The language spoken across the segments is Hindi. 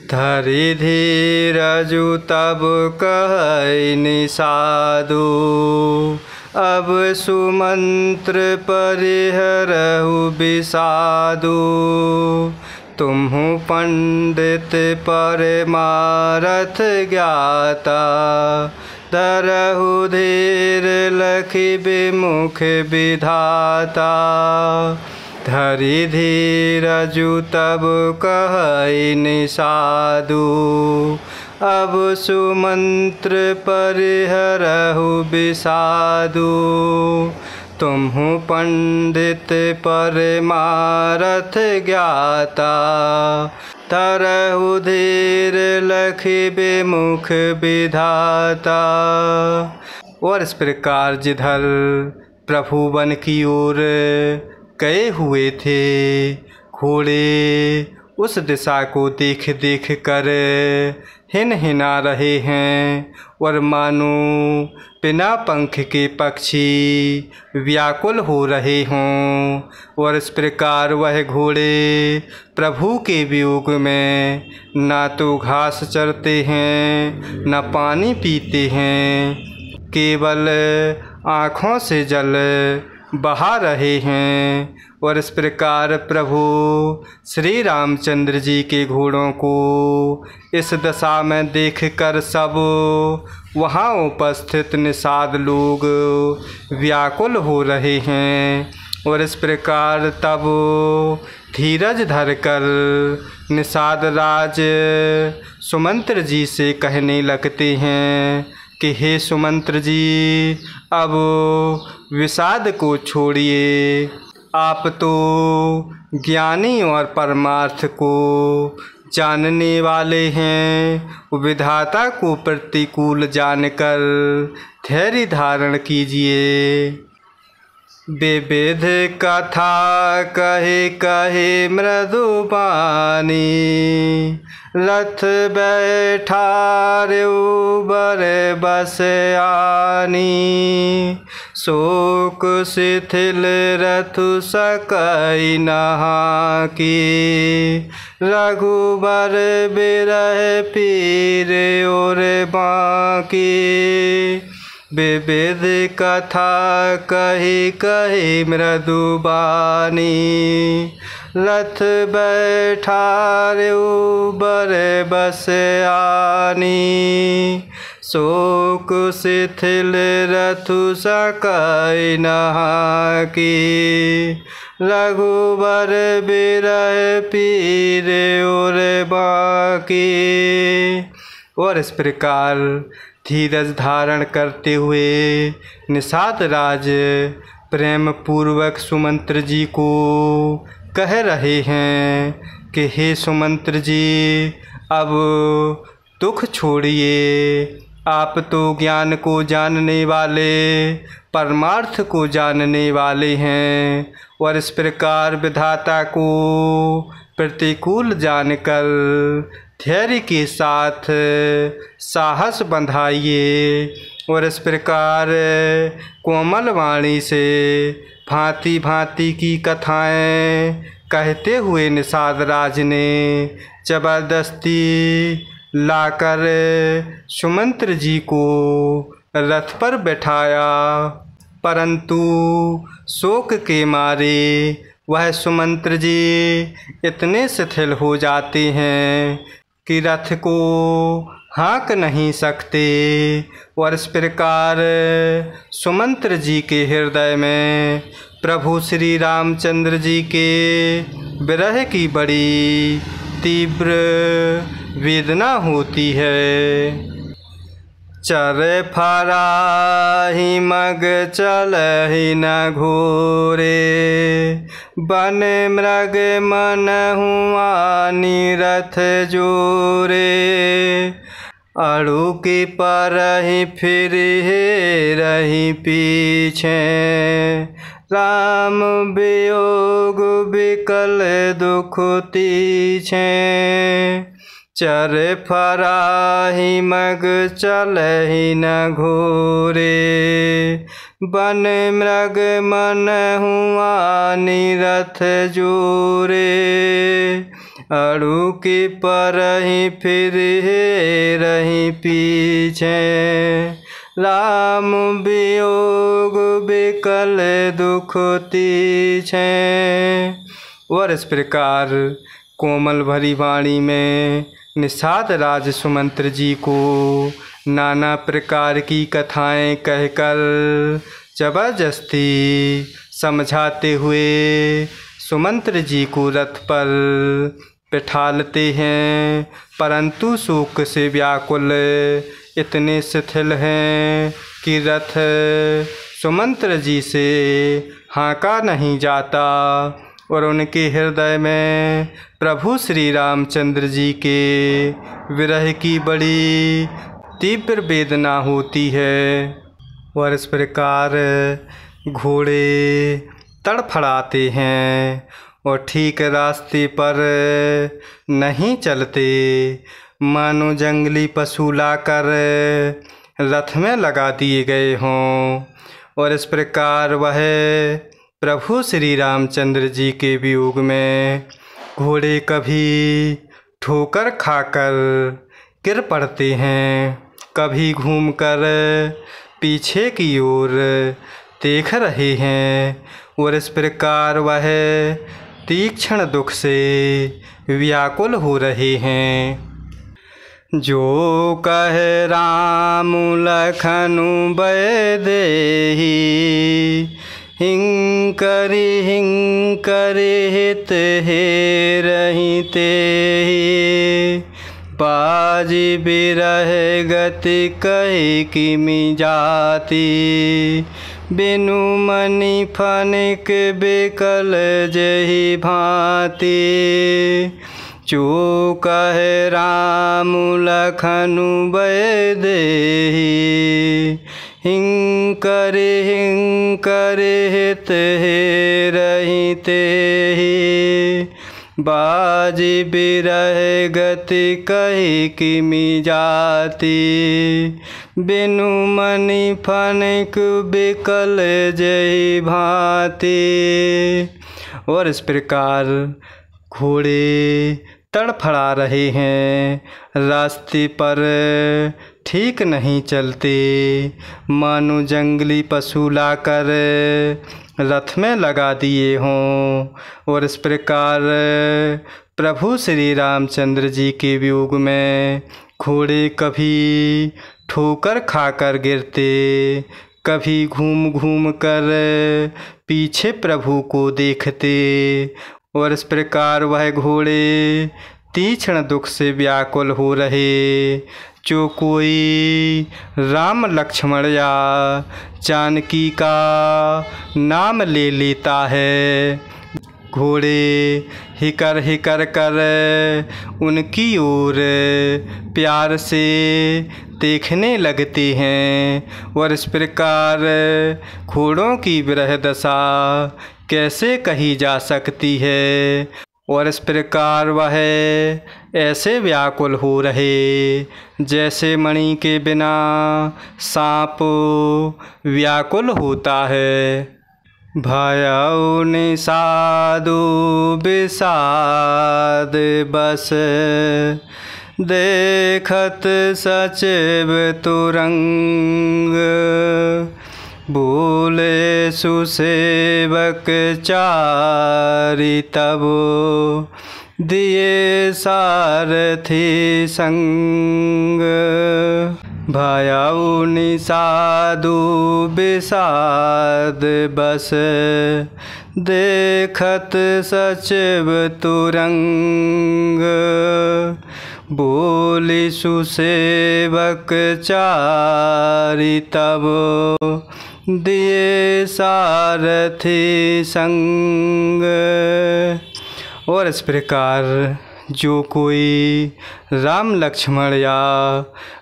धरि धीरजु तब कहै निषादु, अब सुमंत्र परिहरहु विषादु। तुम्हु पंडित परमारथ ज्ञाता, धरहु धीर लखि विमुख विधाता। धरि धीरजु तब कहै निषादु, अब सुमंत्र परिहरहु विषादु। तुम्हु पंडित परमारथ ज्ञाता, धरहु धीर लखि विमुख विधाता। और इस प्रकार जिधर प्रभु वन की ओर गए हुए थे, घोड़े उस दिशा को देख देख कर हिनहिना रहे हैं और मानो बिना पंख के पक्षी व्याकुल हो रहे हों। और इस प्रकार वह घोड़े प्रभु के वियोग में ना तो घास चरते हैं न पानी पीते हैं, केवल आँखों से जल बहा रहे हैं। और इस प्रकार प्रभु श्री रामचंद्र जी के घोड़ों को इस दशा में देखकर सब वहाँ उपस्थित निषाद लोग व्याकुल हो रहे हैं। और इस प्रकार तब धीरज धरकर निषाद राज सुमंत्र जी से कहने लगते हैं कि हे सुमंत्र जी, अब विषाद को छोड़िए। आप तो ज्ञानी और परमार्थ को जानने वाले हैं। विधाता को प्रतिकूल जानकर धैर्य धारण कीजिए। विविध कथा कहे कहे मृदुबानी, रथ बैठार्यु बर बस आनी। शोक शिथिल रथु सकई नहा की, रघुबर बिरह पीर और बाकी। विविध कथा कही कही मृदुबानी, रथ बैठार्यु बर बस आनी। शोक शिथिल रथु सकई नहा की, रघुबर बिरह पीर और बाकी। और इस प्रकार धीरज धारण करते हुए निषाद राज प्रेम पूर्वक सुमंत्र जी को कह रहे हैं कि हे सुमंत्र जी, अब दुख छोड़िए। आप तो ज्ञान को जानने वाले, परमार्थ को जानने वाले हैं। और इस प्रकार विधाता को प्रतिकूल जानकर धैर्य के साथ साहस बंधाइए। और इस प्रकार कोमल वाणी से भांति भांति की कथाएं कहते हुए निषाद राज ने जबरदस्ती लाकर सुमंत्र जी को रथ पर बैठाया। परंतु शोक के मारे वह सुमंत्र जी इतने शिथिल हो जाते हैं कि रथ को हाँक नहीं सकते। और इस प्रकार सुमंत्र जी के हृदय में प्रभु श्री रामचंद्र जी के विरह की बड़ी तीव्र वेदना होती है। चर फराही मग चलहि न घोरे, बन मृग मनहु आनी रथ जोरे। अड़ु की परहि फिर रही पीछे, राम वियोग विकल दुख तीछे। चर फराही मग चलहि न घोरे, बन मृग मनहु आनी रथ जोरे। अड़ू के परहि फिर रही पीछे। राम वियोग बिकल दुख तीछे। और इस प्रकार कोमल भरी वाणी में निषाद राज सुमंत्र जी को नाना प्रकार की कथाएं कहकर जबरदस्ती समझाते हुए सुमंत्र जी को रथ पर बिठालते हैं, परंतु शोक से व्याकुल इतने शिथिल हैं कि रथ सुमंत्र जी से हाँका नहीं जाता और उनके हृदय में प्रभु श्री रामचंद्र जी के विरह की बड़ी तीव्र वेदना होती है। और इस प्रकार घोड़े तड़फड़ाते हैं और ठीक रास्ते पर नहीं चलते, मानो जंगली पशु लाकर रथ में लगा दिए गए हों। और इस प्रकार वह प्रभु श्री रामचंद्र जी के वियोग में घोड़े कभी ठोकर खाकर गिर पड़ते हैं, कभी घूमकर पीछे की ओर देख रहे हैं। और इस प्रकार वह तीक्ष्ण दुख से व्याकुल हो रहे हैं। जो कह राम लखनु बैदेही, हिंकरि हित हे रही तेहि। बाजी बिरह गति कही किमि जाति, बिनु मनि फनिक बिकल जहि भांति। जो कह राम लखनु बैदेही, हिंकरि हित हे रही तेहि। बाजी बिरह गति कही किमि जाति, बिनु मनि फनिक बिकल जहि भांति। और इस प्रकार घोड़े तड़फड़ा रहे हैं, रास्ते पर ठीक नहीं चलते, मानो जंगली पशु लाकर रथ में लगा दिए हों। और इस प्रकार प्रभु श्री रामचंद्र जी के वियोग में घोड़े कभी ठोकर खाकर गिरते, कभी घूम घूम कर पीछे प्रभु को देखते। और इस प्रकार वह घोड़े तीक्ष्ण दुख से व्याकुल हो रहे। जो कोई राम लक्ष्मण या जानकी का नाम ले लेता है, घोड़े हिकर कर उनकी ओर प्यार से देखने लगते हैं। और इस प्रकार घोड़ों की विरह दशा कैसे कही जा सकती है। और इस प्रकार वह ऐसे व्याकुल हो रहे जैसे मणि के बिना सांप व्याकुल होता है। भयउ निषादु विषाद बस, देखत सचिव तुरंग। बोले सुसेवक चारि तब, दिए सारथी संग। भयउ निषादु विषाद बस, देखत सचिव तुरंग। बोली सुसेवक चारि तब, दिए सारथी संग। और इस प्रकार जो कोई राम लक्ष्मण या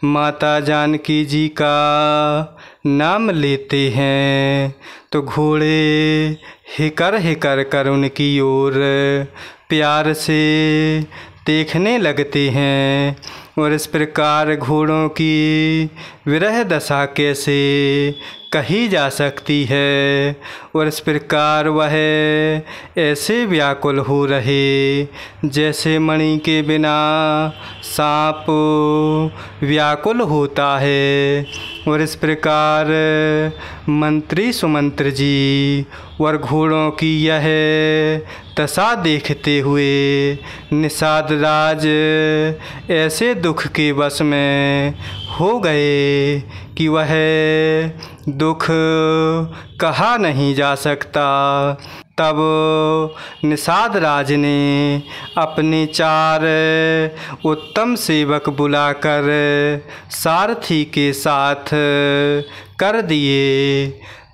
माता जानकी जी का नाम लेते हैं तो घोड़े हिकर कर उनकी ओर प्यार से देखने लगते हैं। और इस प्रकार घोड़ों की विरह दशा कैसे कही जा सकती है। और इस प्रकार वह ऐसे व्याकुल हो रहे जैसे मणि के बिना सांप व्याकुल होता है। और इस प्रकार मंत्री सुमंत्र जी और घोड़ों की यह दशा देखते हुए निषाद राज ऐसे दुख के वश में हो गए कि वह दुख कहा नहीं जा सकता। तब निषाद राज ने अपने 4 उत्तम सेवक बुलाकर सारथी के साथ कर दिए।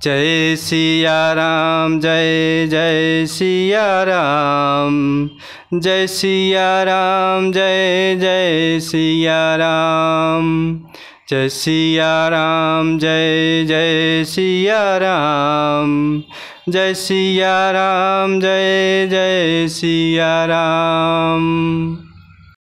जय सिया राम, जय जय सिया राम, जय सिया राम, जय जय सिया राम, जय सिया राम, जय जय सिया राम, जय सिया राम, जय जय सिया राम।